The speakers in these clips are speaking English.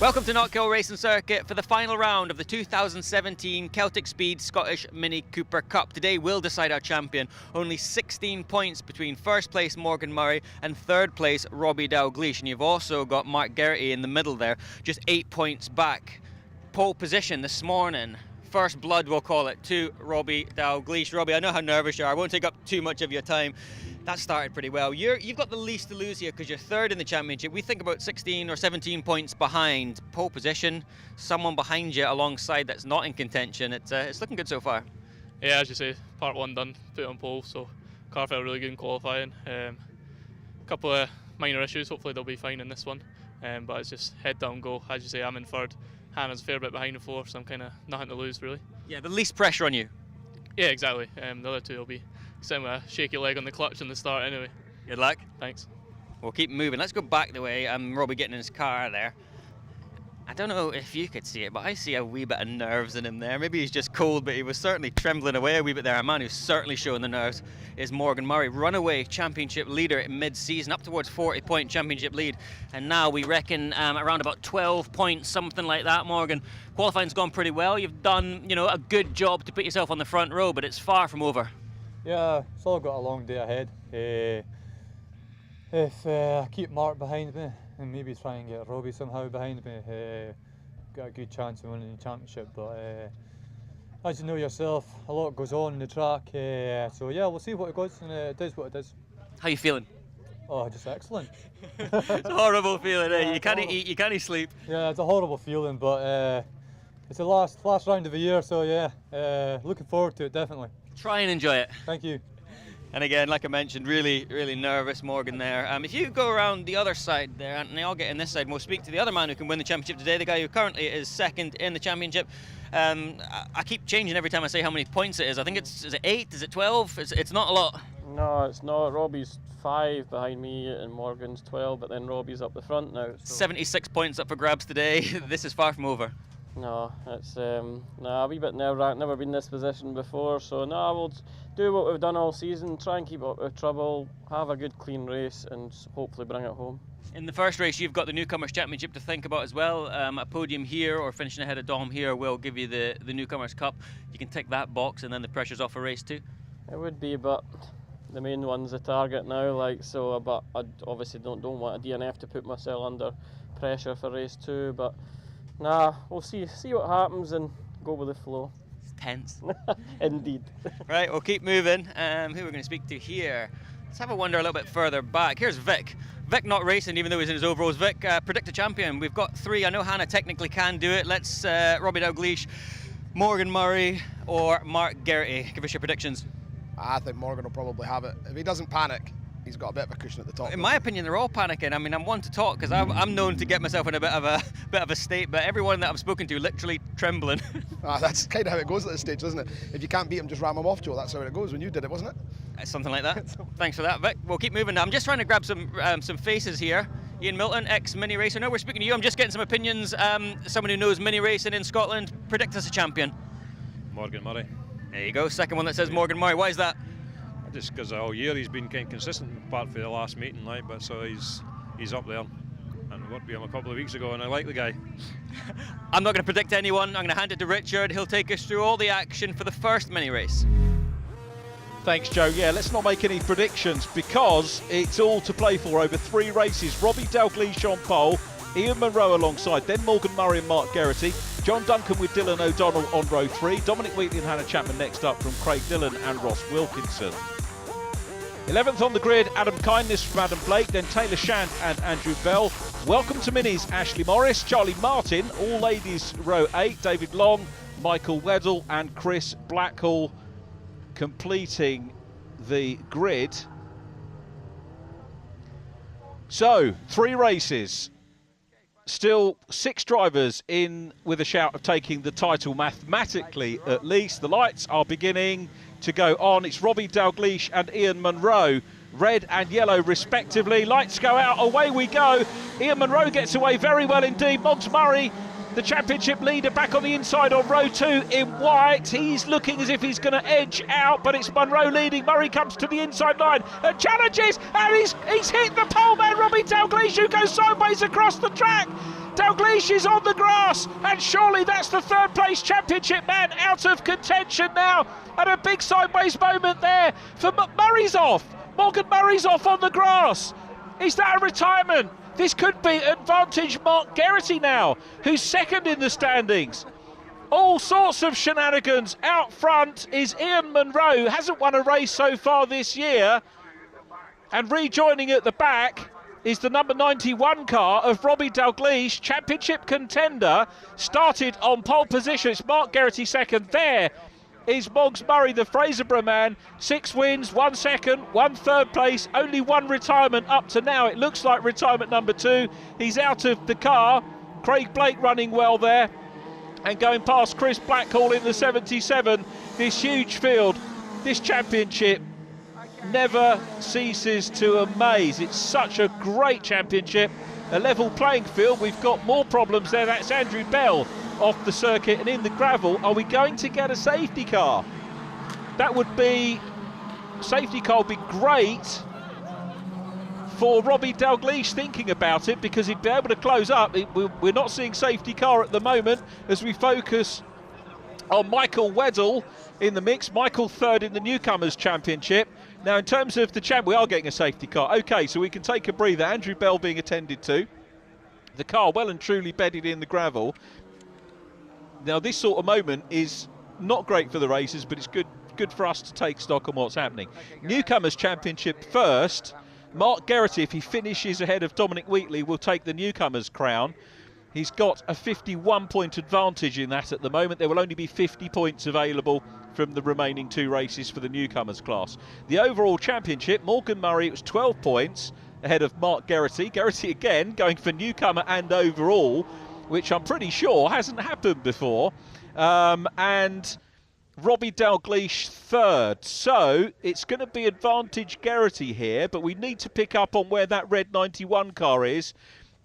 Welcome to Knockhill Racing Circuit for the final round of the 2017 Celtic Speed Scottish Mini Cooper Cup. Today we'll decide our champion. Only 16 points between first place Morgan Murray and third place Robbie DALGLEISH. And you've also got Mark Geraghty in the middle there, just 8 points back. Pole position this morning. First blood, we'll call it, to Robbie DALGLEISH. Robbie, I know how nervous you are. I won't take up too much of your time. That started pretty well. You've got the least to lose here because you're third in the championship. We think about 16 or 17 points behind. Pole position, someone behind you alongside that's not in contention. It's looking good so far. Yeah, as you say, part one done, put it on pole, so car felt really good in qualifying. A couple of minor issues, hopefully they'll be fine in this one. But it's just head down, go. As you say, I'm in third. Hannah's a fair bit behind the fourth, so I'm kind of nothing to lose really. Yeah, the least pressure on you. Yeah, exactly. The other two will be sitting with a shaky leg on the clutch in the start anyway. Good luck. Thanks. We'll keep moving. Let's go back the way. Robbie getting in his car there. I don't know if you could see it, but I see a wee bit of nerves in him there. Maybe he's just cold, but he was certainly trembling away a wee bit there. A man who's certainly showing the nerves is Morgan Murray, runaway championship leader mid-season, up towards 40-point championship lead. And now we reckon around about 12 points, something like that, Morgan. Qualifying's gone pretty well. You've done, a good job to put yourself on the front row, but it's far from over. Yeah, so I've got a long day ahead. If I keep Mark behind me and maybe try and get Robbie somehow behind me, got a good chance of winning the championship. But as you know yourself, a lot goes on in the track. So yeah, we'll see what it goes, and it is what it is. How you feeling? Oh, just excellent. It's a horrible feeling, eh? You can't eat, you can't sleep. Yeah, it's a horrible feeling, but it's the last round of the year, so yeah, looking forward to it, definitely. Try and enjoy it. Thank you. And again, like I mentioned, really, really nervous Morgan there. If you go around the other side there, Anthony, I'll get in this side. We'll speak to the other man who can win the championship today, the guy who currently is second in the championship. I keep changing every time I say how many points it is. I think is it 8? Is it 12? It's not a lot. No, it's not. Robbie's 5 behind me and Morgan's 12, but then Robbie's up the front now. So. 76 points up for grabs today. This is far from over. No, it's a wee bit nerve-wracking. Never been in this position before, so no, we'll do what we've done all season, try and keep out of trouble, have a good clean race and hopefully bring it home. In the first race you've got the Newcomers Championship to think about as well. A podium here or finishing ahead of Dom here will give you the Newcomers Cup. You can tick that box and then the pressure's off for race 2. It would be, but the main one's the target now, but I obviously don't want a DNF to put myself under pressure for race 2, but nah, we'll see what happens and go with the flow. It's tense. Indeed. Right, we'll keep moving. Who we're going to speak to here? Let's have a wander a little bit further back. Here's Vic. Vic not racing, even though he's in his overalls. Vic, predict a champion. We've got 3. I know Hannah technically can do it. Let's Robbie DALGLEISH, Morgan Murray, or Mark Geraghty. Give us your predictions. I think Morgan will probably have it. If he doesn't panic, he's got a bit of a cushion at the top. In my opinion, they're all panicking. I mean, I'm one to talk because I'm known to get myself in a bit of a state, but everyone that I've spoken to literally trembling. That's kind of how it goes at this stage, isn't it? If you can't beat him, just ram him off, Joe. That's how it goes when you did it, wasn't it? Something like that. Thanks for that, Vic. We'll keep moving now. I'm just trying to grab some faces here. Ian Milton, ex-mini racer. No, we're speaking to you. I'm just getting some opinions. Someone who knows mini racing in Scotland. Predict us a champion. Morgan Murray. There you go. Second one that says Morgan Murray. Why is that? Just because all year he's been kind of consistent, apart from the last meeting, but so he's up there. And worked with him a couple of weeks ago, and I like the guy. I'm not going to predict anyone. I'm going to hand it to Richard. He'll take us through all the action for the first mini race. Thanks, Joe. Yeah, let's not make any predictions because it's all to play for over 3 races. Robbie DALGLEISH on pole, Ian Munro alongside, then Morgan Murray and Mark Geraghty, John Duncan with Dylan O'Donnell on row 3, Dominic Wheatley and Hannah Chapman next up from Craig Dillon and Ross Wilkinson. 11th on the grid, Adam Kindness from Adam Blake, then Taylor Shand and Andrew Bell. Welcome to Minis, Ashley Morris, Charlie Martin, all ladies row 8, David Long, Michael Weddle and Chris Blackhall completing the grid. So, 3 races. Still 6 drivers in with a shout of taking the title mathematically at least. The lights are beginning to go on. It's Robbie DALGLEISH and Ian Munro, red and yellow respectively. Lights go out, away we go. Ian Munro gets away very well indeed. Moggs Murray the championship leader back on the inside on row 2 in white. He's looking as if he's going to edge out, but it's Munro leading. Murray comes to the inside line and challenges, and he's hit the pole man, Robbie Dalgleish, who goes sideways across the track. Dalgleish is on the grass, and surely that's the third place championship man out of contention now. And a big sideways moment there for Murray's off. Morgan Murray's off on the grass. Is that a retirement? This could be advantage Mark Geraghty now, who's second in the standings. All sorts of shenanigans. Out front is Ian Munro, who hasn't won a race so far this year. And rejoining at the back is the number 91 car of Robbie Dalgleish, championship contender, started on pole position. It's Mark Geraghty second. There is Moggs Murray, the Fraserburgh man. 6 wins, 1 second, 1 third place, only 1 retirement up to now. It looks like retirement number 2. He's out of the car. Craig Blake running well there, and going past Chris Blackhall in the 77. This huge field, this championship never ceases to amaze. It's such a great championship, a level playing field. We've got more problems there. That's Andrew Bell off the circuit and in the gravel. Are we going to get a safety car? That would be, safety car would be great for Robbie Dalgleish, thinking about it, because he'd be able to close up. We're not seeing safety car at the moment as we focus on Michael Weddell in the mix. Michael third in the Newcomers Championship. Now, in terms of the champ, we are getting a safety car. OK, so we can take a breather. Andrew Bell being attended to. The car well and truly bedded in the gravel. Now, this sort of moment is not great for the racers, but it's good for us to take stock on what's happening. Newcomers Championship first. Mark Geraghty, if he finishes ahead of Dominic Wheatley, will take the Newcomers crown. He's got a 51-point advantage in that at the moment. There will only be 50 points available from the remaining 2 races for the Newcomers class. The overall championship, Morgan Murray, it was 12 points ahead of Mark Geraghty. Geraghty again going for newcomer and overall, which I'm pretty sure hasn't happened before. And Robbie Dalgleish third. So it's going to be advantage Geraghty here, but we need to pick up on where that red 91 car is,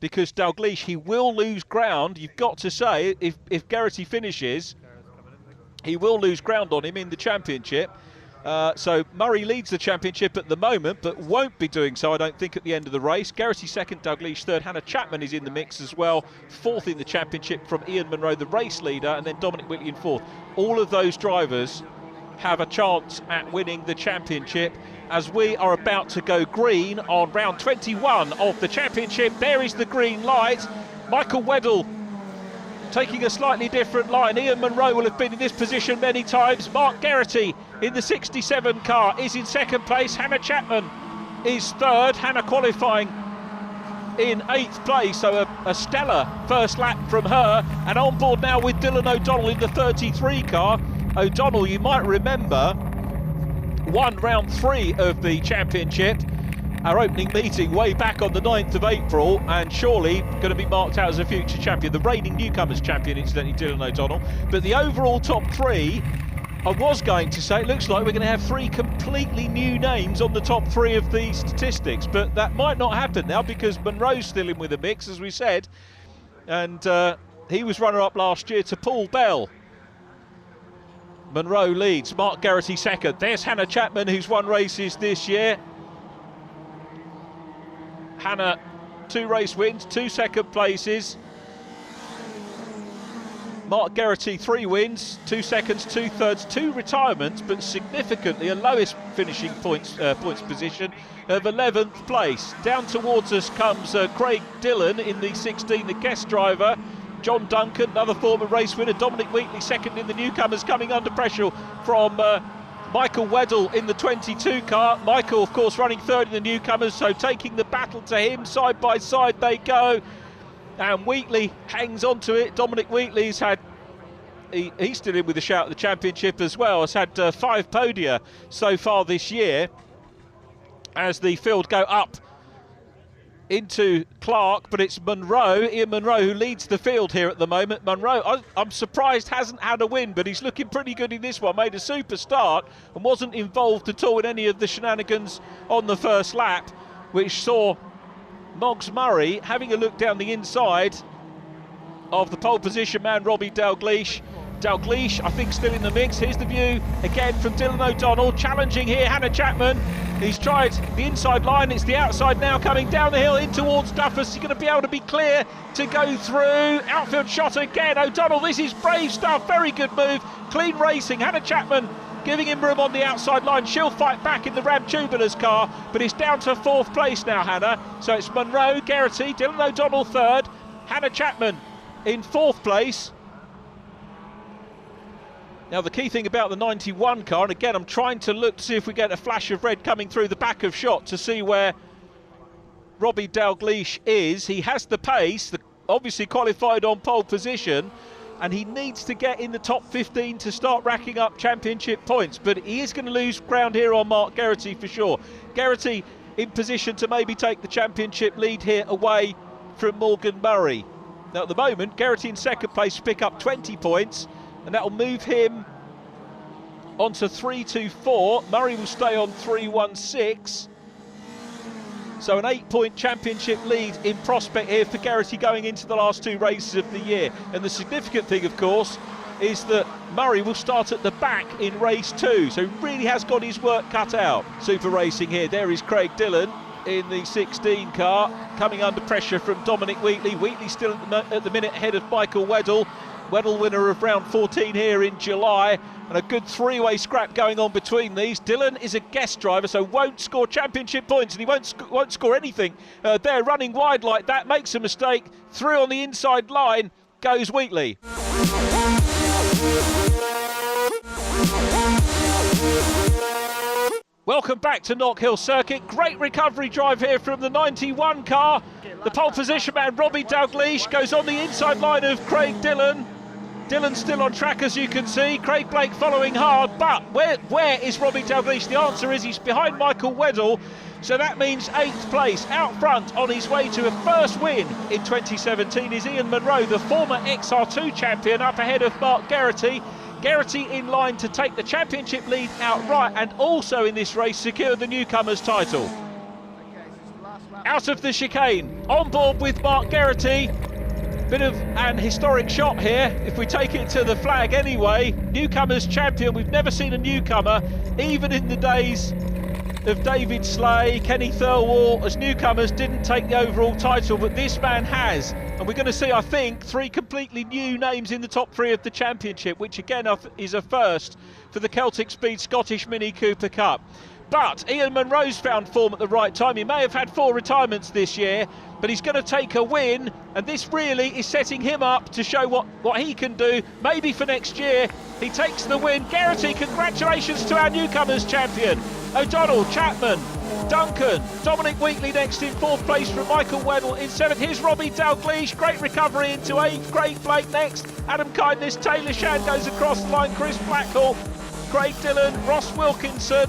because Dalgleish, he will lose ground. You've got to say, if Geraghty finishes, he will lose ground on him in the championship. So Murray leads the championship at the moment, but won't be doing so, I don't think, at the end of the race. Geraghty second, Dalgleish third. Hannah Chapman is in the mix as well. 4th in the championship from Ian Munro, the race leader, and then Dominic Wheatley in 4th. All of those drivers have a chance at winning the championship as we are about to go green on round 21 of the championship. There is the green light. Michael Weddell taking a slightly different line. Ian Munro will have been in this position many times. Mark Geraghty in the 67 car is in second place. Hannah Chapman is third. Hannah qualifying in 8th place, so a stellar first lap from her. And on board now with Dylan O'Donnell in the 33 car. O'Donnell, you might remember, won round 3 of the championship, our opening meeting way back on the 9th of April, and surely going to be marked out as a future champion. The reigning Newcomers champion, incidentally, Dylan O'Donnell. But the overall top 3, I was going to say, it looks like we're going to have 3 completely new names on the top 3 of the statistics, but that might not happen now because Munro's still in with the mix, as we said, and he was runner-up last year to Paul Bell. Munro leads, Mark Geraghty second. There's Hannah Chapman, who's won races this year. Hannah, 2 race wins, 2 second places. Mark Geraghty, 3 wins, 2 seconds, 2 thirds, 2 retirements, but significantly a lowest finishing points position of 11th place. Down towards us comes Craig Dillon in the 16, the guest driver. John Duncan, another former race winner. Dominic Wheatley second in the Newcomers, coming under pressure from Michael Weddell in the 22 car. Michael, of course, running third in the Newcomers, so taking the battle to him. Side by side they go. And Wheatley hangs on to it. Dominic Wheatley's had, he's still in with a shout at the championship as well. Has had 5 podia so far this year as the field go up into Clark, but it's Munro, Ian Munro, who leads the field here at the moment. Munro, I'm surprised hasn't had a win, but he's looking pretty good in this one. Made a super start and wasn't involved at all in any of the shenanigans on the first lap, which saw Moggs Murray having a look down the inside of the pole position man, Robbie Dalgleish. Dalgleish, I think, still in the mix. Here's the view again from Dylan O'Donnell, challenging here Hannah Chapman. He's tried the inside line, it's the outside now, coming down the hill in towards Duffus. He's going to be able to be clear to go through. Outfield shot again, O'Donnell, this is brave stuff, very good move, clean racing. Hannah Chapman giving him room on the outside line. She'll fight back in the Ram Tubular's car, but it's down to 4th place now, Hannah. So it's Munro, Geraghty, Dylan O'Donnell 3rd, Hannah Chapman in 4th place. Now the key thing about the 91 car, and again I'm trying to look to see if we get a flash of red coming through the back of shot to see where Robbie Dalgleish is. He has the pace, obviously qualified on pole position, and he needs to get in the top 15 to start racking up championship points, but he is going to lose ground here on Mark Geraghty for sure. Geraghty in position to maybe take the championship lead here away from Morgan Murray. Now at the moment, Geraghty in 2nd place to pick up 20 points, and that'll move him onto 3-2-4. Murray will stay on 3-1-6. So an 8-point championship lead in prospect here for Geraghty going into the last 2 races of the year. And the significant thing, of course, is that Murray will start at the back in race 2. So he really has got his work cut out. Super racing here. There is Craig Dillon in the 16 car, coming under pressure from Dominic Wheatley. Wheatley still at the minute ahead of Michael Weddell. Weddell winner of round 14 here in July, and a good 3-way scrap going on between these. Dillon is a guest driver, so won't score championship points, and he won't score anything there running wide like that. Makes a mistake, through on the inside line goes Wheatley. Welcome back to Knockhill Circuit. Great recovery drive here from the 91 car. The pole position man Robbie Dalgleish goes on the inside line of Craig Dillon. Dillon's still on track, as you can see. Craig Blake following hard, but where is Robbie Dalgleish? The answer is he's behind Michael Weddell. So that means 8th place. Out front on his way to a first win in 2017 is Ian Munro, the former XR2 champion, up ahead of Mark Geraghty. Geraghty in line to take the championship lead outright, and also in this race secure the newcomers title. Out of the chicane, on board with Mark Geraghty. Bit of an historic shot here, if we take it to the flag anyway. Newcomers champion, we've never seen a newcomer, even in the days of David Slay, Kenny Thirlwall, as newcomers didn't take the overall title, but this man has. And we're going to see, I think, 3 completely new names in the top 3 of the championship, which again is a first for the Celtic Speed Scottish Mini Cooper Cup. But Ian Munro's found form at the right time. He may have had 4 retirements this year, but he's going to take a win, and this really is setting him up to show what he can do, maybe for next year. He takes the win. Geraghty, congratulations to our newcomers champion. O'Donnell, Chapman, Duncan, Dominic Wheatley next in 4th place from Michael Weddell in 7th. Here's Robbie Dalgleish, great recovery into 8th. Craig Blake next, Adam Kindness, Taylor Shand goes across the line, Chris Blackhall, Craig Dillon, Ross Wilkinson.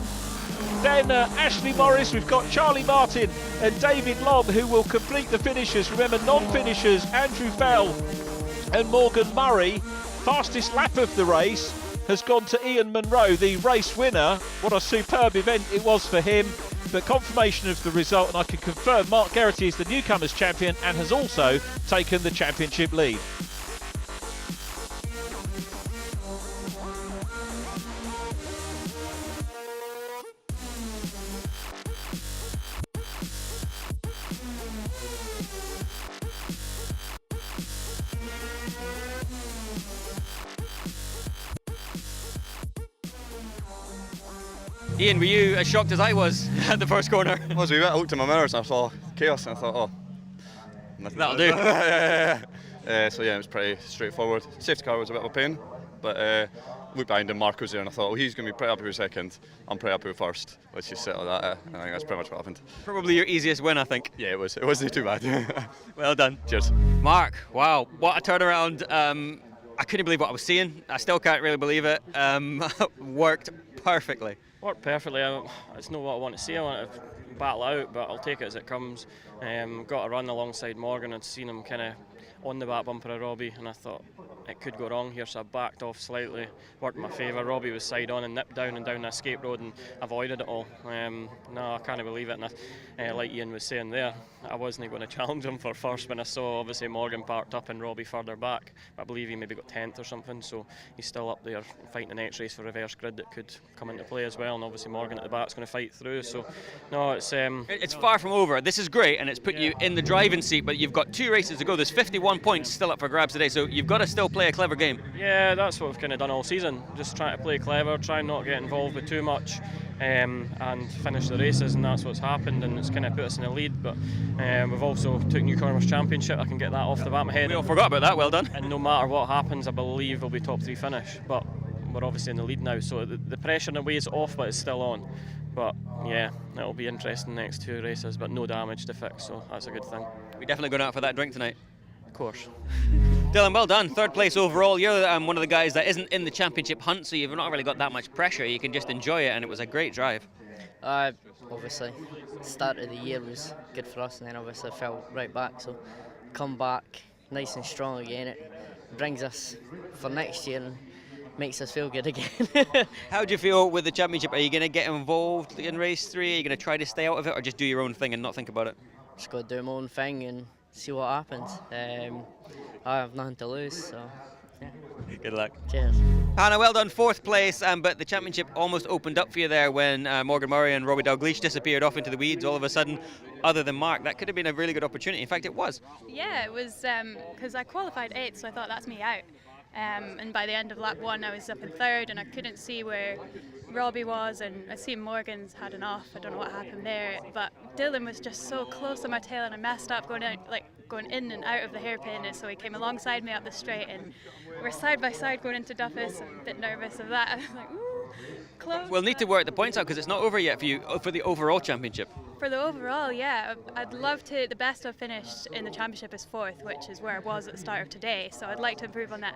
Then Ashley Morris, we've got Charlie Martin and David Lobb who will complete the finishers. Remember, non-finishers, Andrew Bell and Morgan Murray. Fastest lap of the race has gone to Ian Munro, the race winner. What a superb event it was for him. But confirmation of the result, and I can confirm Mark Geraghty is the newcomers champion and has also taken the championship lead. Ian, were you as shocked as I was at the first corner? I was a wee bit. I looked in my mirrors and I saw chaos and I thought, oh, that'll do. So yeah, it was pretty straightforward. Safety car was a bit of a pain, but looked behind him, Mark was there, and I thought, well, he's going to be pretty happy with 2nd. I'm pretty happy with 1st. Let's just settle that. I think that's pretty much what happened. Probably your easiest win, I think. Yeah, it was. It wasn't too bad. Well done. Cheers. Mark, wow, what a turnaround. I couldn't believe what I was seeing. I still can't really believe it. Worked perfectly. Worked perfectly. It's not what I want to see. I want to battle out, but I'll take it as it comes. Got a run alongside Morgan and seen him kind of on the back bumper of Robbie, and I thought it could go wrong here, so I backed off slightly, worked in my favour. Robbie was side on and nipped down and down the escape road and avoided it all. No, I can't believe it. And like Ian was saying there, I wasn't going to challenge him for first when I saw obviously Morgan parked up and Robbie further back. I believe he maybe got 10th or something, so he's still up there fighting the next race for reverse grid that could come into play as well. And obviously Morgan at the back's going to fight through. So no, it's far from over. This is great, and it's put you in the driving seat, but you've got 2 races to go. There's 51 points still up for grabs today, so you've got to still play a clever game. Yeah, that's what we've kind of done all season. Just trying to play clever, try and not get involved with too much, and finish the races, and that's what's happened, and it's kind of put us in the lead. But we've also took Newcomers Championship. I can get that off the back of my head. We all forgot about that. Well done. And no matter what happens, I believe we'll be top 3 finish. But we're obviously in the lead now, so the pressure in a way is off, but it's still on. But yeah, it'll be interesting the next 2 races, but no damage to fix, so that's a good thing. We're definitely going out for that drink tonight. Of course. Dylan, well done. 3rd place overall. You're one of the guys that isn't in the championship hunt, so you've not really got that much pressure. You can just enjoy it, and it was a great drive. Obviously, start of the year was good for us, and then obviously fell right back. So come back nice and strong again. It brings us for next year and makes us feel good again. How do you feel with the championship? Are you going to get involved in race 3? Are you going to try to stay out of it, or just do your own thing and not think about it? Just got to do my own thing and see what happens. I have nothing to lose, so yeah. Good luck. Cheers. Hannah, well done, 4th place, but the championship almost opened up for you there when Morgan Murray and Robbie DALGLEISH disappeared off into the weeds all of a sudden. Other than Mark, that could have been a really good opportunity. In fact, it was. Yeah, it was, because I qualified 8th, so I thought that's me out. And by the end of lap 1, I was up in 3rd, and I couldn't see where Robbie was, and I see Morgan's had an off. I don't know what happened there, but Dylan was just so close on my tail, and I messed up going in and out of the hairpin, and so he came alongside me up the straight, and we're side by side going into Duffus. I'm a bit nervous of that. I was like, ooh, close. We'll need to work the points out because it's not over yet for you for the overall championship. For the overall, yeah, I'd love to. The best I've finished in the championship is 4th, which is where I was at the start of today. So I'd like to improve on that.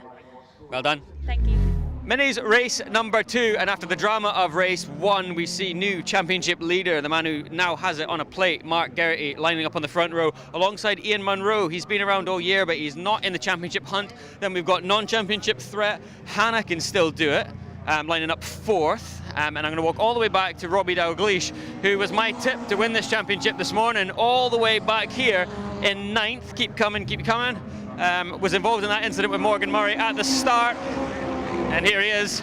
Well done. Thank you. Minis race number 2, and after the drama of race 1, we see new championship leader, the man who now has it on a plate, Mark Gerraghty, lining up on the front row alongside Ian Munro. He's been around all year, but he's not in the championship hunt. Then we've got non-championship threat. Hannah can still do it, lining up 4th. And I'm going to walk all the way back to Robbie DALGLEISH, who was my tip to win this championship this morning, all the way back here in 9th. Keep coming, keep coming. Was involved in that incident with Morgan Murray at the start. And here he is.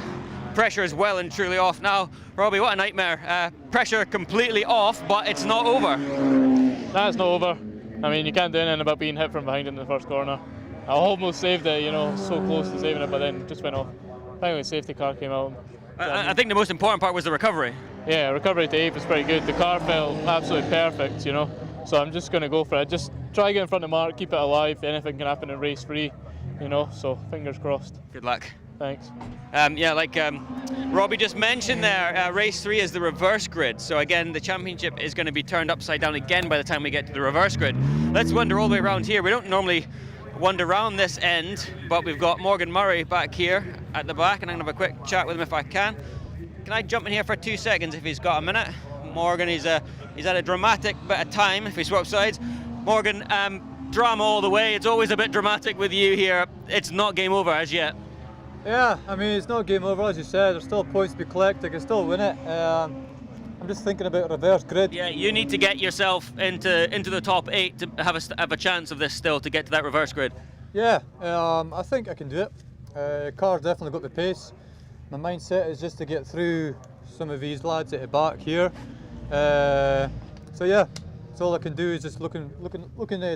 Pressure is well and truly off now. Robbie, what a nightmare. Pressure completely off, but it's not over. Nah, it's not over. I mean, you can't do anything about being hit from behind in the first corner. I almost saved it, you know, so close to saving it, but then just went off. Finally, safety car came out. I think the most important part was the recovery. Yeah, recovery to 8th was pretty good. The car felt absolutely perfect, you know. So I'm just going to go for it. Just try to get in front of Mark, keep it alive. Anything can happen in race 3, you know. So fingers crossed. Good luck. Thanks. Yeah, like Robbie just mentioned there, race 3 is the reverse grid. So again, the championship is going to be turned upside down again by the time we get to the reverse grid. Let's wander all the way around here. We don't normally wander around this end, but we've got Morgan Murray back here at the back, and I'm going to have a quick chat with him if I can. Can I jump in here for 2 seconds if he's got a minute? Morgan, he's had a dramatic bit of time if we swap sides. Morgan, drama all the way. It's always a bit dramatic with you here. It's not game over as yet. Yeah, I mean, it's not game over, as you said. There's still points to be collected. I can still win it. I'm just thinking about a reverse grid. Yeah, you need to get yourself into the top 8 to have a chance of this still, to get to that reverse grid. Yeah, I think I can do it. Car's definitely got the pace. My mindset is just to get through some of these lads at the back here. So yeah, that's all I can do is just looking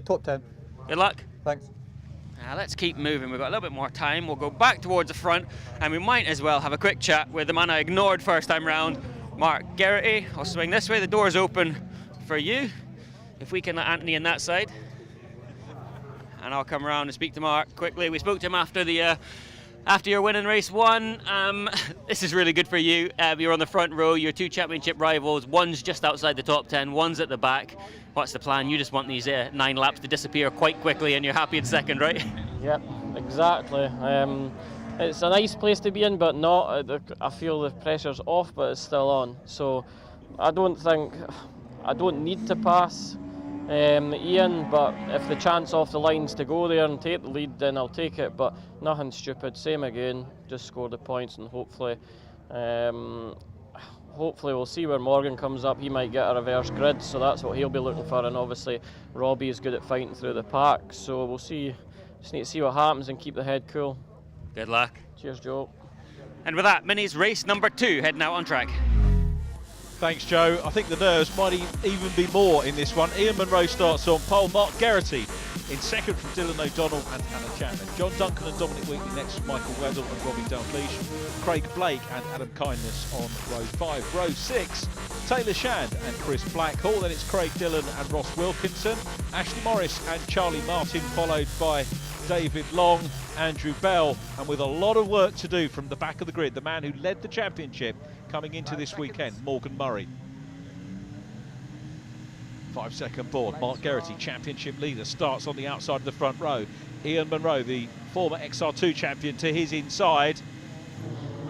top 10. Good luck. Thanks. Let's keep moving. We've got a little bit more time. We'll go back towards the front, and we might as well have a quick chat with the man I ignored first time round, Mark Gerraghty. I'll swing this way. The door's open for you. If we can let Anthony in that side. And I'll come around and speak to Mark quickly. We spoke to him after your win in race 1. This is really good for you. You're on the front row. Your 2 championship rivals. One's just outside the top 10. One's at the back. What's the plan? You just want these 9 laps to disappear quite quickly, and you're happy in second, right? Yep, exactly. It's a nice place to be in, but not. I feel the pressure's off, but it's still on. So I don't need to pass Ian, but if the chance off the line's to go there and take the lead, then I'll take it, but nothing stupid, same again, just score the points, and hopefully we'll see where Morgan comes up. He might get a reverse grid, so that's what he'll be looking for, and obviously Robbie is good at fighting through the pack, so we'll see. Just need to see what happens and keep the head cool. Good luck. Cheers, Joe. And with that, Mini's race number 2 heading out on track. Thanks, Joe. I think the nerves might even be more in this one. Ian Munro starts on pole. Mark Geraghty in second from Dylan O'Donnell and Hannah Chapman. John Duncan and Dominic Wheatley next to Michael Weddle and Robbie DALGLEISH. Craig Blake and Adam Kindness on row 5. Row 6, Taylor Shand and Chris Blackhall. Then it's Craig Dillon and Ross Wilkinson. Ashley Morris and Charlie Martin, followed by David Long, Andrew Bell, and with a lot of work to do from the back of the grid, the man who led the championship coming into this weekend, Morgan Murray. 5-second board. Mark Geraghty, championship leader, starts on the outside of the front row. Ian Munro, the former XR2 champion, to his inside.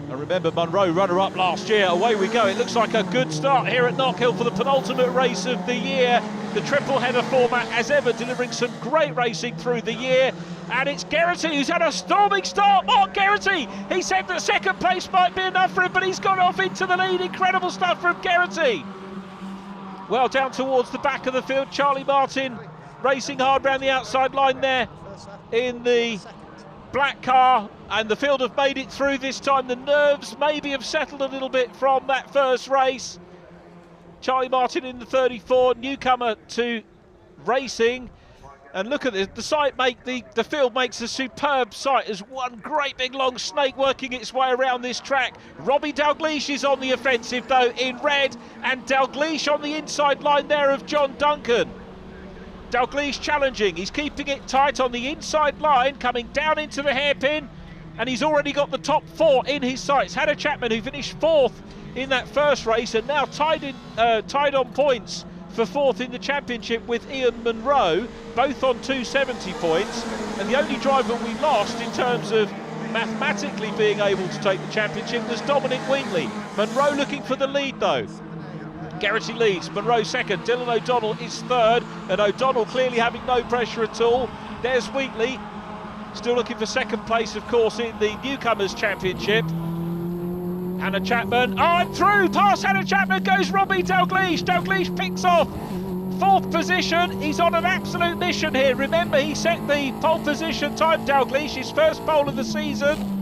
And remember, Munro, runner-up last year. Away we go. It looks like a good start here at Knockhill for the penultimate race of the year. The triple header format, as ever, delivering some great racing through the year. And it's Geraghty who's had a storming start. Mark Geraghty, he said that second place might be enough for him, but he's gone off into the lead. Incredible stuff from Geraghty. Well down towards the back of the field, Charlie Martin racing hard round the outside line there in the black car, and the field have made it through this time. The nerves maybe have settled a little bit from that first race. Charlie Martin in the 34, newcomer to racing. And look at this, the sight the field makes a superb sight as one great big long snake working its way around this track. Robbie DALGLEISH is on the offensive though in red, and DALGLEISH on the inside line there of John Duncan. DALGLEISH challenging, he's keeping it tight on the inside line, coming down into the hairpin, and he's already got the top 4 in his sights. Hannah Chapman, who finished 4th in that first race, and now tied on points for 4th in the championship with Ian Munro, both on 270 points. And the only driver we lost in terms of mathematically being able to take the championship was Dominic Wheatley. Munro looking for the lead though. Geraghty leads, Munro second, Dylan O'Donnell is third, and O'Donnell clearly having no pressure at all. There's Wheatley, still looking for second place, of course, in the Newcomers Championship. Hannah Chapman, and through, past Hannah Chapman goes Robbie DALGLEISH. DALGLEISH picks off 4th position. He's on an absolute mission here. Remember, he set the pole position time, DALGLEISH, his first pole of the season.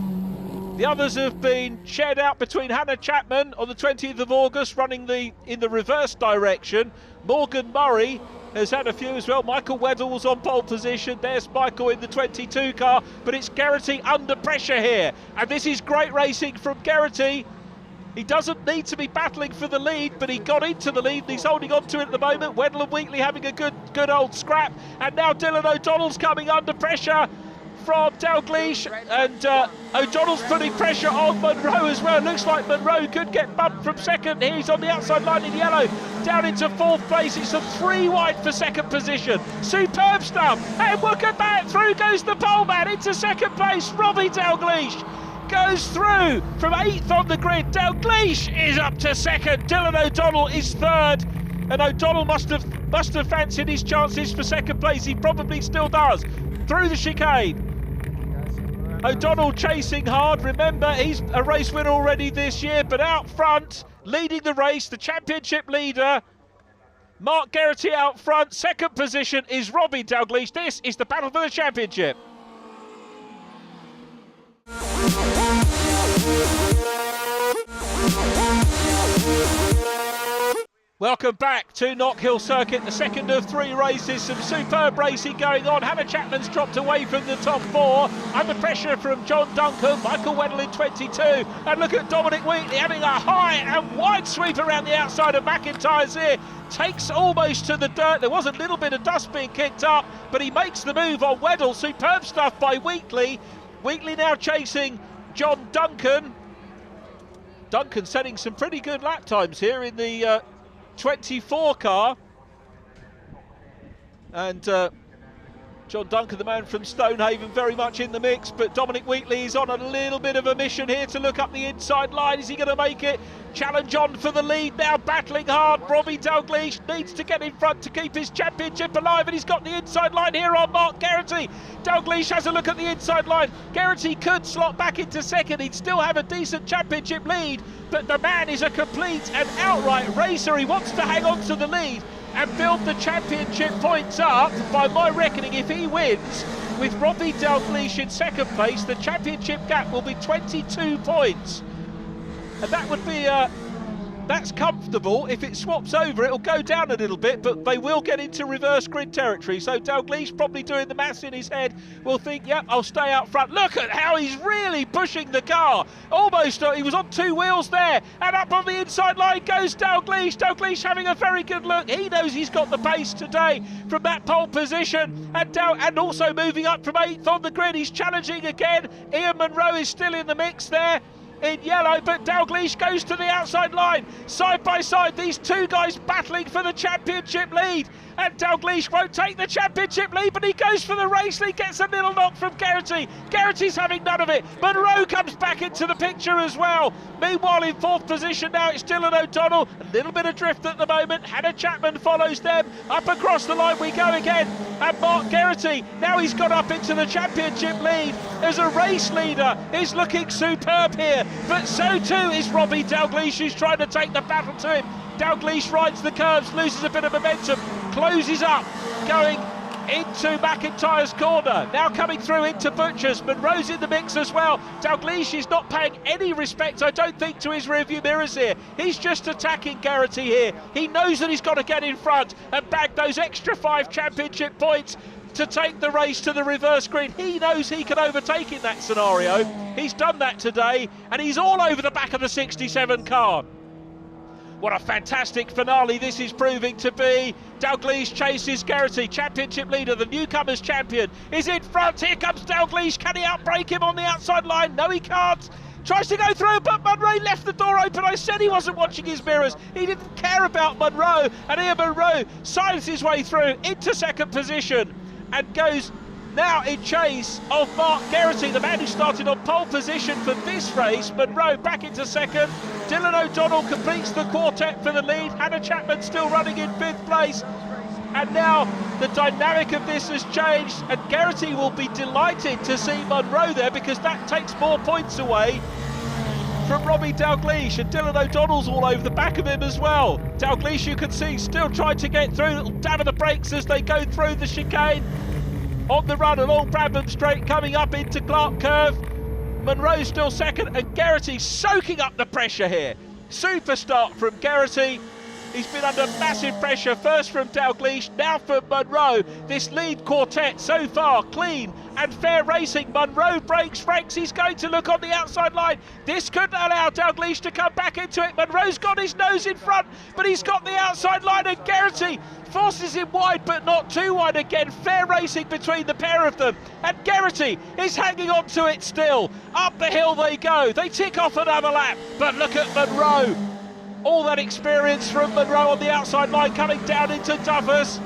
The others have been shared out between Hannah Chapman on the 20th of August, running in the reverse direction. Morgan Murray has had a few as well. Michael Weddle was on pole position. There's Michael in the 22 car, but it's Geraghty under pressure here. And this is great racing from Geraghty. He doesn't need to be battling for the lead, but he got into the lead and he's holding on to it at the moment. Weddle and Wheatley having a good old scrap. And now Dylan O'Donnell's coming under pressure from DALGLEISH, and O'Donnell's putting pressure on Munro as well. Looks like Munro could get bumped from second. He's on the outside line in yellow, down into 4th place. It's a 3 wide for second position. Superb stuff, and look at that, through goes the pole man into second place. Robbie DALGLEISH goes through from 8th on the grid. DALGLEISH is up to second. Dylan O'Donnell is third, and O'Donnell must have fancied his chances for second place. He probably still does. Through the chicane, O'Donnell chasing hard. Remember, he's a race winner already this year, but out front, leading the race, the championship leader, Mark Geraghty out front. Second position is Robbie DALGLEISH. This is the battle for the championship. Welcome back to Knockhill Circuit, the second of 3 races. Some superb racing going on. Hannah Chapman's dropped away from the top 4. Under pressure from John Duncan, Michael Weddle in 22. And look at Dominic Wheatley having a high and wide sweep around the outside of McIntyre's here. Takes almost to the dirt. There was a little bit of dust being kicked up, but he makes the move on Weddle. Superb stuff by Wheatley. Wheatley now chasing John Duncan. Duncan setting some pretty good lap times here in the 24 car, and John Duncan, the man from Stonehaven, very much in the mix, but Dominic Wheatley is on a little bit of a mission here to look up the inside line. Is he going to make it? Challenge on for the lead now, battling hard. Robbie Dalgleish needs to get in front to keep his championship alive, and he's got the inside line here on Mark Geraghty. Dalgleish has a look at the inside line. Geraghty could slot back into second. He'd still have a decent championship lead, but the man is a complete and outright racer. He wants to hang on to the lead and build the championship points up. By my reckoning, if he wins, with Robbie Dalgleish in second place, the championship gap will be 22 points. And that would be, that's comfortable. If it swaps over, it'll go down a little bit, but they will get into reverse grid territory. So Dalgleish, probably doing the maths in his head, will think, yep, I'll stay out front. Look at how he's really pushing the car. Almost, he was on two wheels there. And up on the inside line goes Dalgleish. Dalgleish having a very good look. He knows he's got the pace today from that pole position. And also moving up from 8th on the grid. He's challenging again. Ian Munro is still in the mix there in yellow, but Dalgleish goes to the outside line. Side by side, these two guys battling for the championship lead. And Dalgleish won't take the championship lead, but he goes for the race. He gets a little knock from Geraghty. Geraghty's having none of it. Munro comes back into the picture as well. Meanwhile, in 4th position now, it's Dylan O'Donnell. A little bit of drift at the moment. Hannah Chapman follows them. Up across the line we go again. And Mark Geraghty, now he's got up into the championship lead. As a race leader, is looking superb here. But so too is Robbie Dalgleish, who's trying to take the battle to him. Dalgleish rides the curves, loses a bit of momentum, closes up, going into McIntyre's corner. Now coming through into Butchers. Munro's in the mix as well. Dalgleish is not paying any respect, I don't think, to his rearview mirrors here. He's just attacking Geraghty here. He knows that he's got to get in front and bag those extra 5 championship points to take the race to the reverse grid. He knows he can overtake in that scenario. He's done that today, and he's all over the back of the 67 car. What a fantastic finale this is proving to be. Dalgleish chases Geraghty, championship leader, the newcomers champion, is in front. Here comes Dalgleish. Can he outbrake him on the outside line? No, he can't. Tries to go through, but Munro left the door open. I said he wasn't watching his mirrors. He didn't care about Munro, and Ian Munro signs his way through into second position and goes now in chase of Mark Geraghty, the man who started on pole position for this race. Munro back into second. Dylan O'Donnell completes the quartet for the lead. Hannah Chapman still running in 5th place. And now the dynamic of this has changed, and Geraghty will be delighted to see Munro there, because that takes more points away from Robbie Dalgleish, and Dylan O'Donnell's all over the back of him as well. Dalgleish, you can see, still trying to get through. Little dab of the brakes as they go through the chicane. On the run along Bradman Straight, coming up into Clark Curve. Munro still second, and Geraghty soaking up the pressure here. Super start from Geraghty. He's been under massive pressure, first from Dalgleish, now from Munro. This lead quartet so far clean and fair racing. Munro breaks ranks. He's going to look on the outside line. This could allow Dalgleish to come back into it. Munro's got his nose in front, but he's got the outside line, and Geraghty forces him wide, but not too wide again. Fair racing between the pair of them, and Geraghty is hanging on to it still. Up the hill they go. They tick off another lap, but look at Munro. All that experience from Munro on the outside line, coming down into Duffus.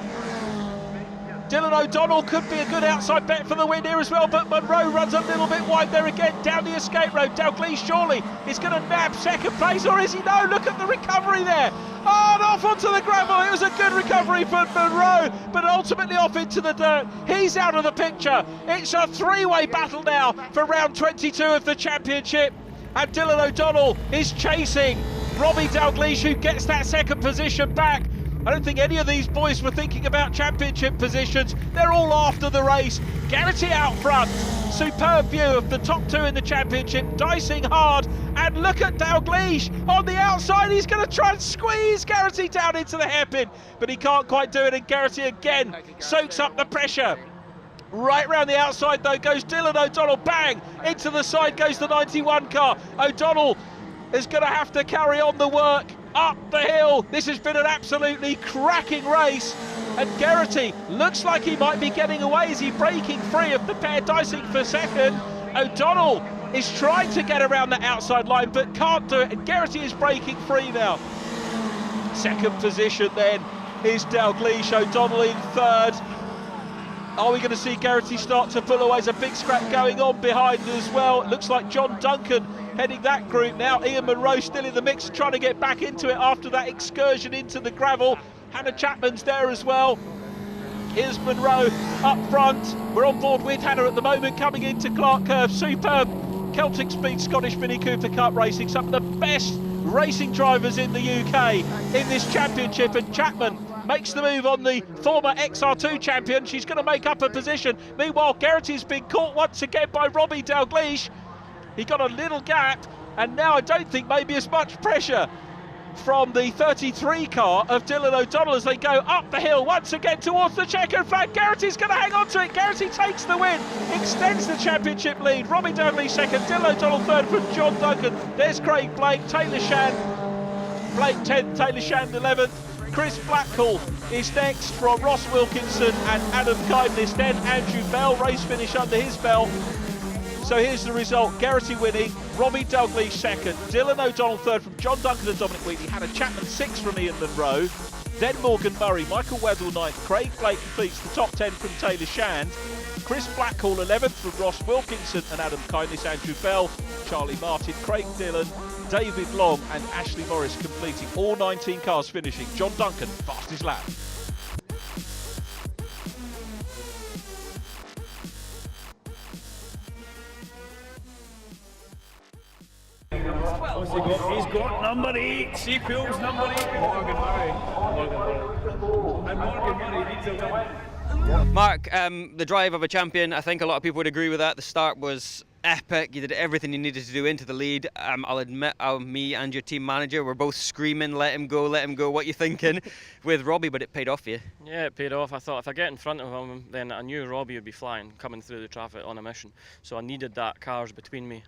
Dylan O'Donnell could be a good outside bet for the win here as well, but Munro runs a little bit wide there again down the escape road. Dalgleish surely is going to nab second place, or is he? No, look at the recovery there. Oh, and off onto the gravel. It was a good recovery for Munro, but ultimately off into the dirt. He's out of the picture. It's a 3-way battle now for round 22 of the championship, and Dylan O'Donnell is chasing Robbie Dalgleish, who gets that second position back. I don't think any of these boys were thinking about championship positions. They're all after the race. Geraghty out front. Superb view of the top 2 in the championship, dicing hard. And look at Dalgleish on the outside. He's going to try and squeeze Geraghty down into the hairpin, but he can't quite do it. And Geraghty again soaks up the pressure. Right round the outside though goes Dylan O'Donnell. Bang! Into the side goes the 91 car. O'Donnell is going to have to carry on the work up the hill. This has been an absolutely cracking race, and Geraghty looks like he might be getting away. Is he breaking free of the pair dicing for second? O'Donnell is trying to get around that outside line but can't do it, and Geraghty is breaking free now. Second position then is Dalgleish, O'Donnell in third. Are we going to see Geraghty start to pull away? There's a big scrap going on behind as well. It looks like John Duncan heading that group now. Ian Munro still in the mix, trying to get back into it after that excursion into the gravel. Hannah Chapman's there as well. Here's Munro up front. We're on board with Hannah at the moment, coming into Clark Curve. Superb Celtic Speed Scottish Mini Cooper Cup racing. Some of the best racing drivers in the UK in this championship, and Chapman makes the move on the former XR2 champion. She's going to make up a position. Meanwhile, Geraghty's been caught once again by Robbie DALGLEISH. He got a little gap, and now I don't think maybe as much pressure from the 33 car of Dylan O'Donnell as they go up the hill once again towards the checkered flag. Geraghty's going to hang on to it. Geraghty takes the win, extends the championship lead. Robbie DALGLEISH second, Dylan O'Donnell third from John Duncan. There's Craig Blake, Taylor Shand, Blake 10th, Taylor Shand 11th. Chris Blackhall is next from Ross Wilkinson and Adam Kindness. Then Andrew Bell, race finish under his belt. So here's the result: Geraghty winning, Robbie DALGLEISH second, Dylan O'Donnell third from John Duncan and Dominic Wheatley, Hannah Chapman sixth from Ian Munro, then Morgan Murray, Michael Weddell ninth, Craig Blake completes the top 10 from Taylor Shand, Chris Blackhall 11th from Ross Wilkinson and Adam Kindness, Andrew Bell, Charlie Martin, Craig Dillon, David Long and Ashley Morris completing all 19 cars, finishing John Duncan fastest lap. He's got number 8, Sequel's number 8, Morgan Murray. And Morgan Murray needs a win. Mark, the drive of a champion, I think a lot of people would agree with that. The start was epic. You did everything you needed to do into the lead. I'll admit, me and your team manager were both screaming, let him go, let him go. What are you thinking with Robbie? But it paid off for you. Yeah, it paid off. I thought if I get in front of him, then I knew Robbie would be flying, coming through the traffic on a mission. So I needed that cars between me.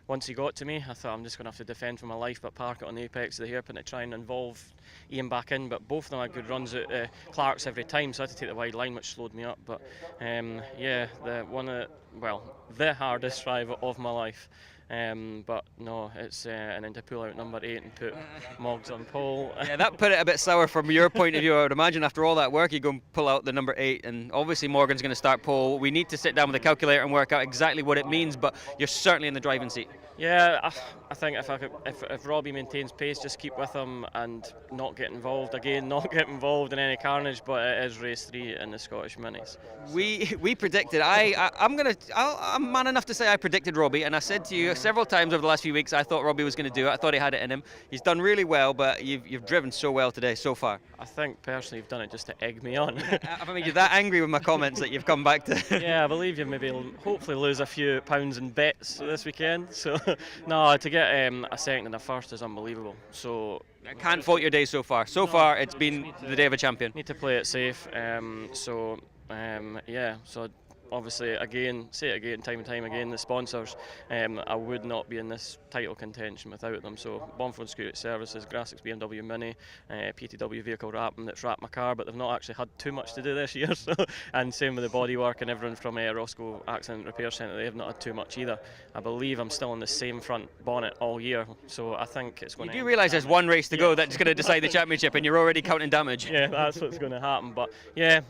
Once he got to me, I thought I'm just going to have to defend for my life, but park it on the apex of the hairpin to try and involve Ian back in. But both of them had good runs at Clark's every time, so I had to take the wide line, which slowed me up. But yeah, the hardest drive of my life. But no, it's and then to pull out number 8 and put Moggs on pole. Yeah, that put it a bit sour from your point of view. I would imagine after all that work, you go and pull out the number 8, and obviously Morgan's going to start pole. We need to sit down with the calculator and work out exactly what it means, but you're certainly in the driving seat. Yeah, I think if Robbie maintains pace, just keep with him and not get involved again, not get involved in any carnage. But it is race 3 in the Scottish Minis. We predicted. I'm man enough to say I predicted Robbie, and I said to you several times over the last few weeks I thought Robbie was going to do it. I thought he had it in him. He's done really well, but you've driven so well today so far. I think personally you've done it just to egg me on. I mean, you're that angry with my comments that you've come back to. Yeah, I believe you maybe hopefully lose a few pounds in bets this weekend. So no, to get a second and a first is unbelievable. So I can't fault your day so far. So far it's been the day of a champion. Need to play it safe. Yeah, so obviously, again, say it again, time and time again, the sponsors, I would not be in this title contention without them. So Bonford Security Services, Grassix BMW Mini, PTW Vehicle Wrapping that's wrapped my car, but they've not actually had too much to do this year. So, and same with the bodywork and everyone from Roscoe Accident Repair Centre, they have not had too much either. I believe I'm still on the same front bonnet all year, so I think it's going to... You do realise there's one race to go that's going to decide the championship, and you're already counting damage. Yeah, that's what's going to happen, but yeah,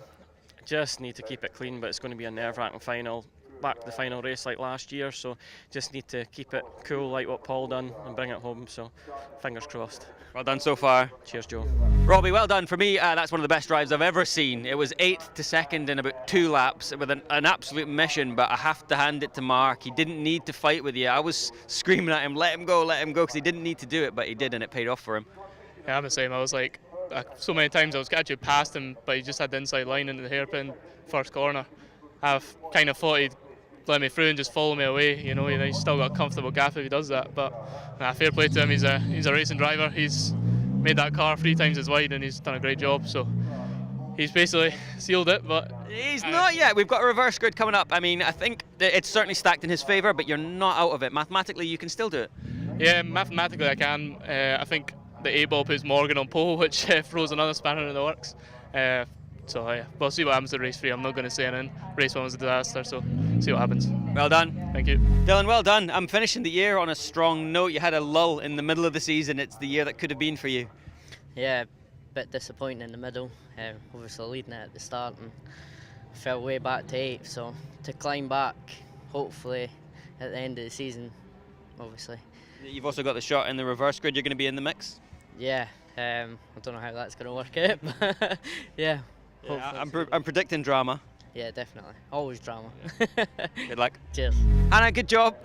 just need to keep it clean, but it's going to be a nerve-wracking final, back to the final race like last year, so just need to keep it cool like what Paul done and bring it home, so fingers crossed. Well done so far. Cheers, Joe. Robbie, well done. For me, that's one of the best drives I've ever seen. It was 8th to 2nd in about 2 laps with an absolute mission, but I have to hand it to Mark. He didn't need to fight with you. I was screaming at him, let him go, because he didn't need to do it, but he did, and it paid off for him. Yeah, I'm the same. I was like, so many times I was actually past him, but he just had the inside line into the hairpin first corner. I've kind of thought he'd let me through and just follow me away, you know. He's still got a comfortable gap if he does that, but fair play to him. He's a racing driver. He's made that car 3 times as wide and he's done a great job, so he's basically sealed it, but he's not yet. We've got a reverse grid coming up. I mean, I think that it's certainly stacked in his favour, but you're not out of it. Mathematically, you can still do it. Yeah, mathematically I can. I think the 8-ball puts Morgan on pole, which throws another spanner in the works. So yeah, we'll see what happens to race 3. I'm not going to say anything. Race 1 was a disaster, so see what happens. Well done. Thank you. Dylan, well done. I'm finishing the year on a strong note. You had a lull in the middle of the season. It's the year that could have been for you. Yeah, a bit disappointing in the middle. Obviously leading it at the start and fell way back to 8th, so to climb back, hopefully at the end of the season, obviously. You've also got the shot in the reverse grid. You're going to be in the mix. Yeah, I don't know how that's going to work out, but yeah. I'm predicting drama. Yeah, definitely. Always drama. Good luck. Cheers. Hannah, good job.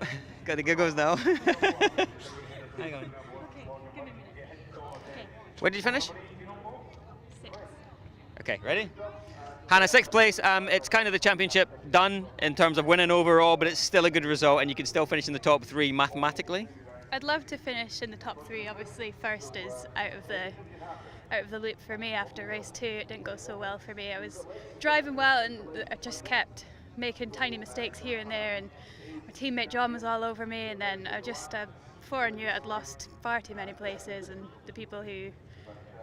Got the giggles now. Hang on. Okay, give me a minute. Okay. Where did you finish? 6th. Okay, ready? Hannah, 6th place. It's kind of the championship done in terms of winning overall, but it's still a good result, and you can still finish in the top 3 mathematically. I'd love to finish in the top 3. Obviously, first is out of the loop for me after race 2. It didn't go so well for me. I was driving well, and I just kept making tiny mistakes here and there, and my teammate John was all over me, and then I just before I knew it, I'd lost far too many places, and the people who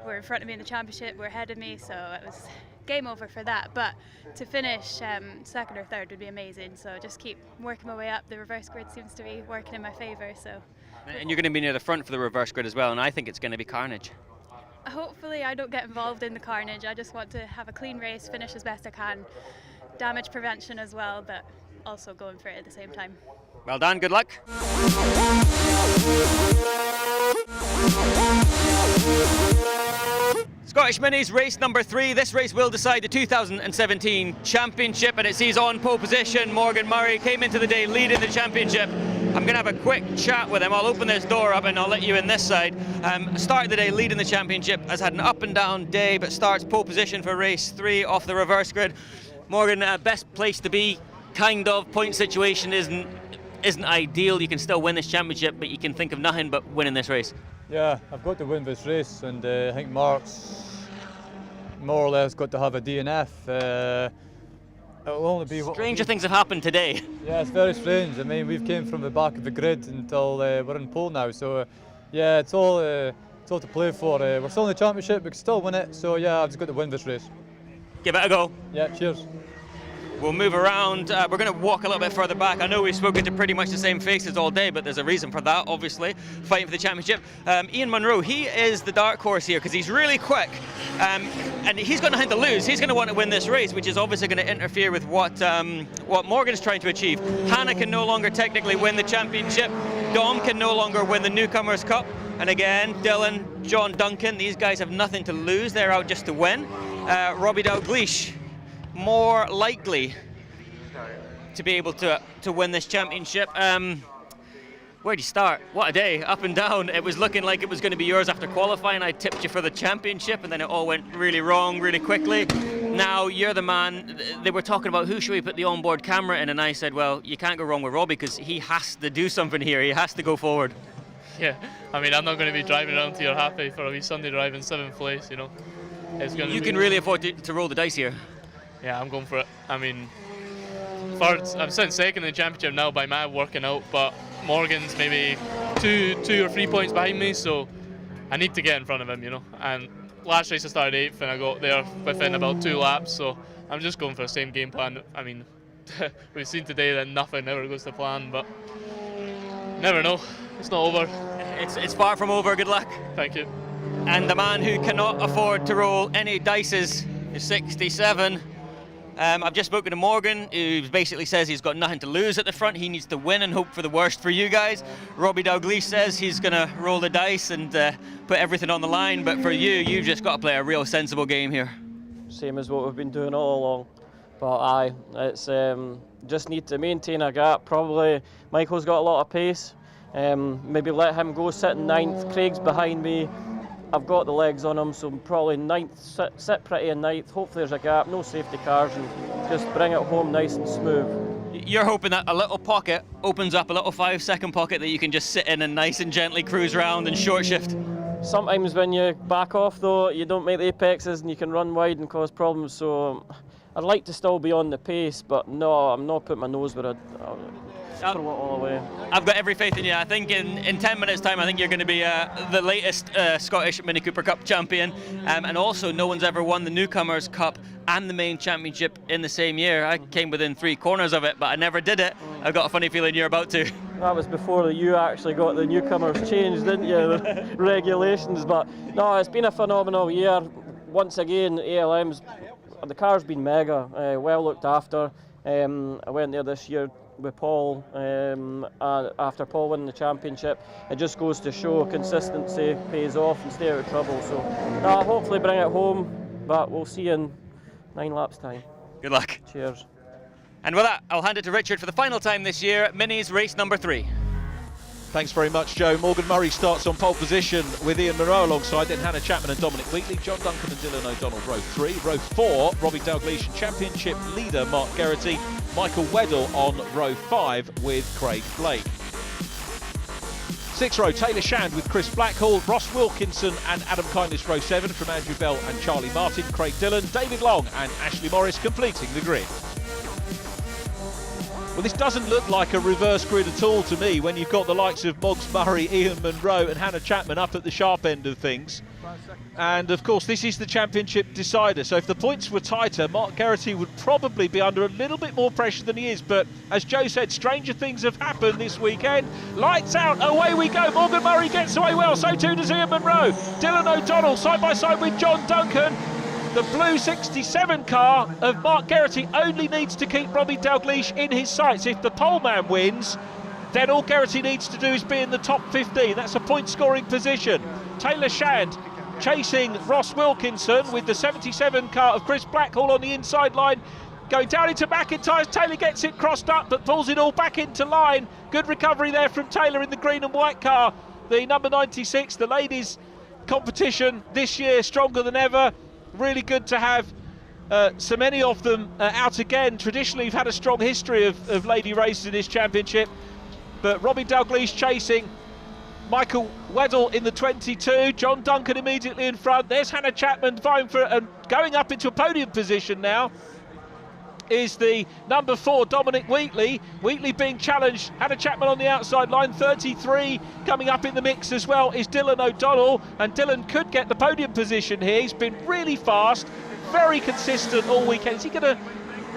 were in front of me in the championship were ahead of me, so it was game over for that. But to finish 2nd or 3rd would be amazing, so just keep working my way up. The reverse grid seems to be working in my favour, so. And you're going to be near the front for the reverse grid as well, and I think it's going to be carnage. Hopefully I don't get involved in the carnage. I just want to have a clean race, finish as best I can, damage prevention as well, but also going for it at the same time. Well done, good luck. Scottish Minis race number 3. This race will decide the 2017 championship, and it sees on pole position Morgan Murray. Came into the day leading the championship. I'm going to have a quick chat with him. I'll open this door up and I'll let you in this side. Start of the day leading the championship, has had an up and down day, but starts pole position for race 3 off the reverse grid. Morgan, best place to be, kind of. Point situation isn't ideal. You can still win this championship, but you can think of nothing but winning this race. Yeah, I've got to win this race, and I think Mark's more or less got to have a DNF. It'll only be stranger things have happened today. Yeah, it's very strange. I mean, we've came from the back of the grid until we're in pole now, so yeah, it's all to play for. We're still in the championship, we can still win it. So yeah, I've just got to win this race. Give it a go. Yeah, cheers. We'll move around. We're going to walk a little bit further back. I know we've spoken to pretty much the same faces all day, but there's a reason for that, obviously. Fighting for the championship. Ian Munro, he is the dark horse here because he's really quick. And he's got nothing to lose. He's going to want to win this race, which is obviously going to interfere with what Morgan's trying to achieve. Hannah can no longer technically win the championship. Dom can no longer win the Newcomers Cup. And again, Dylan, John, Duncan, these guys have nothing to lose. They're out just to win. Robbie DALGLEISH, more likely to be able to win this championship. Where do you start? What a day, up and down. It was looking like it was going to be yours after qualifying. I tipped you for the championship, and then it all went really wrong really quickly. Now you're the man. They were talking about who should we put the onboard camera in, and I said, well, you can't go wrong with Robbie because he has to do something here. He has to go forward. Yeah, I mean, I'm not going to be driving around till you're happy for a wee Sunday drive in 7th place, you know. You can really afford to roll the dice here. Yeah, I'm going for it. I mean, I'm sitting 2nd in the championship now by my working out, but Morgan's maybe two or 3 points behind me, so I need to get in front of him, you know. And last race I started 8th and I got there within about 2 laps, so I'm just going for the same game plan. I mean, we've seen today that nothing ever goes to plan, but never know. It's not over. It's far from over. Good luck. Thank you. And the man who cannot afford to roll any dices is 67. I've just spoken to Morgan, who basically says he's got nothing to lose at the front. He needs to win and hope for the worst for you guys. Robbie DALGLEISH says he's going to roll the dice and put everything on the line. But for you, you've just got to play a real sensible game here. Same as what we've been doing all along. But aye, it's just need to maintain a gap. Probably Michael's got a lot of pace. Maybe let him go sitting 9th. Craig's behind me. I've got the legs on him, so probably 9th, sit pretty in 9th. Hopefully there's a gap, no safety cars, and just bring it home nice and smooth. You're hoping that a little pocket opens up, a little 5-second pocket that you can just sit in and nice and gently cruise around and short shift. Sometimes when you back off though, you don't make the apexes and you can run wide and cause problems, so I'd like to still be on the pace, but no, I'm not putting my nose where I'll throw it all away. I've got every faith in you. I think in 10 minutes time, I think you're going to be the latest Scottish Mini Cooper Cup champion, and also no one's ever won the Newcomers Cup and the main championship in the same year. I came within 3 corners of it, but I never did it. I've got a funny feeling you're about to. That was before you actually got the Newcomers changed, didn't you, the regulations, but no, it's been a phenomenal year. Once again, ALM's the car's been mega, well looked after. I went there this year with Paul after Paul winning the championship. It just goes to show consistency pays off and stay out of trouble. So hopefully bring it home, but we'll see in 9 laps time. Good luck. Cheers. And with that, I'll hand it to Richard for the final time this year at Minis race number 3. Thanks very much, Joe. Morgan Murray starts on pole position with Ian Monroe alongside, then Hannah Chapman and Dominic Wheatley. John Duncan and Dylan O'Donnell, row 3. Row 4, Robbie DALGLEISH and championship leader Mark Geraghty. Michael Weddle on row 5 with Craig Blake. 6th row, Taylor Shand with Chris Blackhall, Ross Wilkinson and Adam Kindness, row 7 from Andrew Bell and Charlie Martin, Craig Dillon, David Long and Ashley Morris completing the grid. Well, this doesn't look like a reverse grid at all to me when you've got the likes of Moggs Murray, Ian Monroe and Hannah Chapman up at the sharp end of things. And of course this is the championship decider, so if the points were tighter, Mark Geraghty would probably be under a little bit more pressure than he is. But as Joe said, stranger things have happened this weekend. Lights out, away we go. Morgan Murray gets away well, so too does Ian Monroe. Dylan O'Donnell side by side with John Duncan. The blue 67 car of Mark Geraghty only needs to keep Robbie DALGLEISH in his sights. If the poleman wins, then all Geraghty needs to do is be in the top 15. That's a point scoring position. Taylor Shand chasing Ross Wilkinson with the 77 car of Chris Blackhall on the inside line. Going down into McIntyre's, Taylor gets it crossed up but pulls it all back into line. Good recovery there from Taylor in the green and white car. The number 96, the ladies competition this year stronger than ever. Really good to have so many of them out again. Traditionally you've had a strong history of lady races in this championship, but Robbie DALGLEISH chasing Michael Weddle in the 22, John Duncan immediately in front. There's Hannah Chapman vying for and going up into a podium position now is the number 4 Dominic Wheatley. Wheatley being challenged, Hannah Chapman on the outside line. 33 coming up in the mix as well is Dylan O'Donnell, and Dylan could get the podium position here. He's been really fast, very consistent all weekend. Is he going to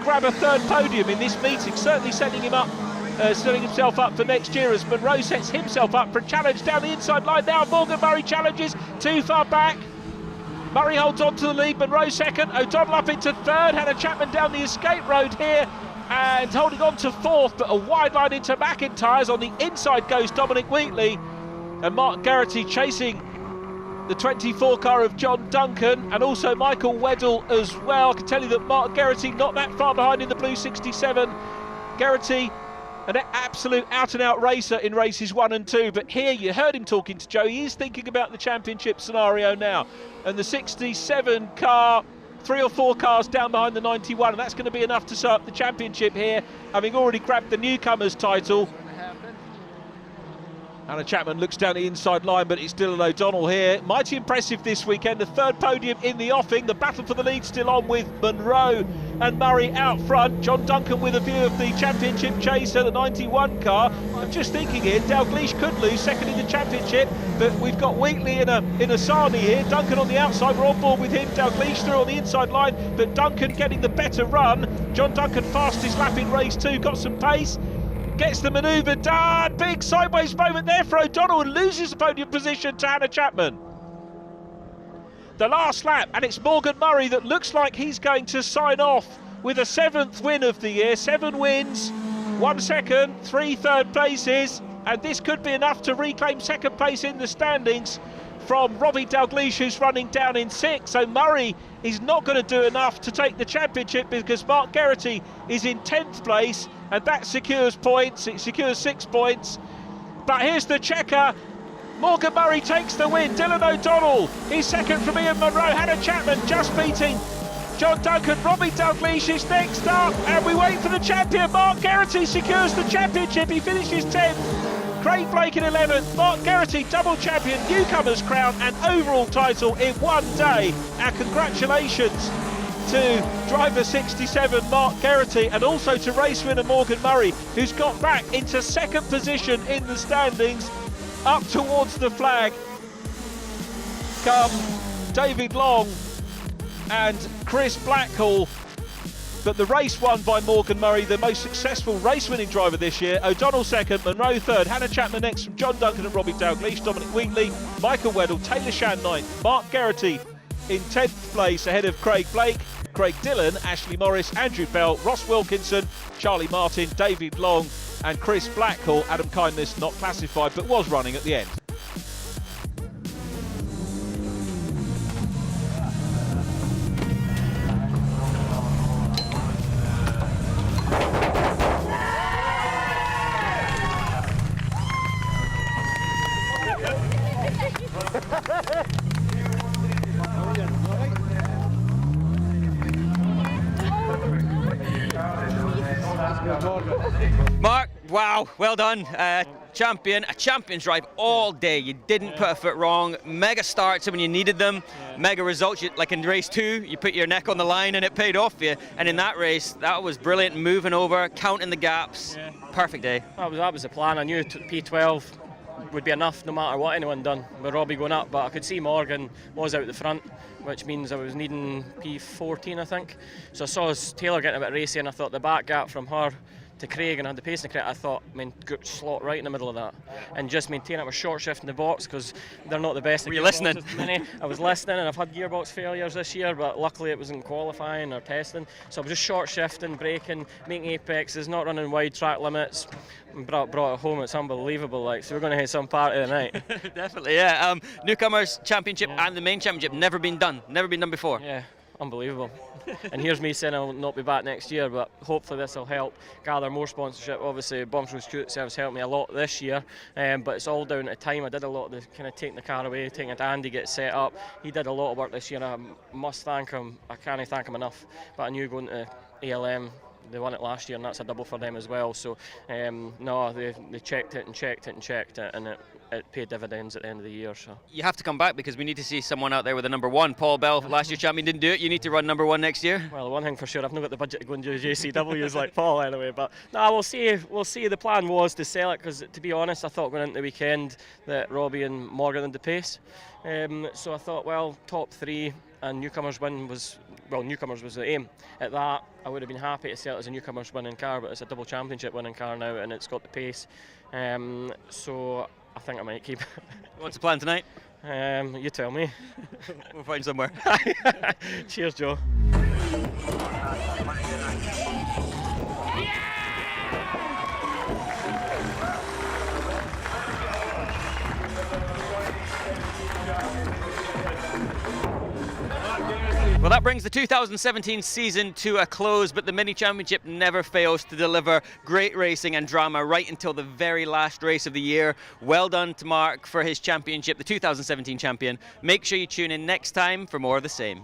grab a 3rd podium in this meeting? Certainly setting himself up for next year as Monroe sets himself up for a challenge down the inside line. Now Morgan Murray challenges too far back. Murray holds on to the lead, Monroe 2nd, O'Donnell up into 3rd, Hannah Chapman down the escape road here and holding on to 4th, but a wide line into McIntyre's. On the inside goes Dominic Wheatley and Mark Geraghty chasing the 24 car of John Duncan and also Michael Weddle as well. I can tell you that Mark Geraghty not that far behind in the blue 67. Geraghty an absolute out-and-out racer in races 1 and 2, but here you heard him talking to Joe. He is thinking about the championship scenario now, and the 67 car, 3 or 4 cars down behind the 91, and that's going to be enough to set up the championship here, having already grabbed the newcomers title. Hannah Chapman looks down the inside line, but it's Dylan O'Donnell here. Mighty impressive this weekend, the 3rd podium in the offing. The battle for the lead still on with Monroe and Murray out front. John Duncan with a view of the championship chaser, the 91 car. I'm just thinking here, DALGLEISH could lose 2nd in the championship, but we've got Wheatley in a Sani here. Duncan on the outside, we're on board with him. DALGLEISH through on the inside line, but Duncan getting the better run. John Duncan fastest lap in race 2, got some pace. Gets the manoeuvre done. Big sideways moment there for O'Donnell and loses the podium position to Hannah Chapman. The last lap, and it's Morgan Murray that looks like he's going to sign off with a 7th win of the year. 7 wins, 1 second, 3 third places, and this could be enough to reclaim 2nd place in the standings from Robbie DALGLEISH, who's running down in 6th. So Murray is not going to do enough to take the championship because Mark Geraghty is in 10th place, and that secures points. It secures 6 points. But here's the checker. Morgan Murray takes the win. Dylan O'Donnell is 2nd from Ian Monroe. Hannah Chapman just beating John Duncan. Robbie DALGLEISH is next up, and we wait for the champion. Mark Geraghty secures the championship. He finishes 10th. Craig Blake in 11th. Mark Geraghty double champion, newcomers crown and overall title in one day. Our congratulations to driver 67 Mark Geraghty, and also to race winner Morgan Murray, who's got back into 2nd position in the standings. Up towards the flag come David Long and Chris Blackhall, but the race won by Morgan Murray, the most successful race-winning driver this year. O'Donnell 2nd, Monroe 3rd, Hannah Chapman next from John Duncan and Robbie DALGLEISH, Dominic Wheatley, Michael Weddle, Taylor Shand 9th, Mark Geraghty in 10th place ahead of Craig Blake. Craig Dillon, Ashley Morris, Andrew Bell, Ross Wilkinson, Charlie Martin, David Long and Chris Blackhall. Adam Kindness not classified but was running at the end. Mark, wow, well done. Champion, a champion's drive all day. You didn't put a foot wrong. Mega starts when you needed them. Mega results, like in race 2, you put your neck on the line and it paid off for you. And in that race, that was brilliant. Moving over, counting the gaps. Perfect day. That was the plan. I knew P12 would be enough no matter what anyone done with Robbie going up, but I could see Morgan was out the front, which means I was needing P14, I think. So I saw Taylor getting a bit racy and I thought the back gap from her to Craig and I had the pace in the crate, I thought, slot right in the middle of that and just maintain it with short shift in the box because they're not the best. Were you listening? I was listening, and I've had gearbox failures this year, but luckily it was in qualifying or testing. So I was just short shifting, braking, making apexes, not running wide track limits. Brought it home. It's unbelievable. So we're going to have some party tonight. Definitely, yeah. Newcomers Championship and the main championship never been done before. Yeah, unbelievable. And here's me saying I'll not be back next year, but hopefully this will help gather more sponsorship. Obviously, Bombs Road Security Service helped me a lot this year, but it's all down to time. I did a lot of the kind of taking the car away, taking it to Andy, get set up. He did a lot of work this year. I must thank him. I can't thank him enough. But I knew going to ALM, they won it last year, and that's a double for them as well. So no, they checked it and checked it and checked it, and it paid dividends at the end of the year. So you have to come back because we need to see someone out there with a number 1. Paul Bell, last year's champion, didn't do it. You need to run number 1 next year. Well, one thing for sure, I've not got the budget to go and do JCWs like Paul anyway. But no, we'll see. We'll see. The plan was to sell it because, to be honest, I thought going into the weekend that Robbie and Morgan had the pace. So I thought, well, top 3 and newcomers win was. Well, newcomers was the aim. At that, I would have been happy to sell it as a newcomers winning car, but it's a double championship winning car now, and it's got the pace. So I think I might keep it. What's the plan tonight? You tell me. We'll find somewhere. Cheers, Joe. Well, that brings the 2017 season to a close, but the Mini Championship never fails to deliver great racing and drama right until the very last race of the year. Well done to Mark for his championship, the 2017 champion. Make sure you tune in next time for more of the same.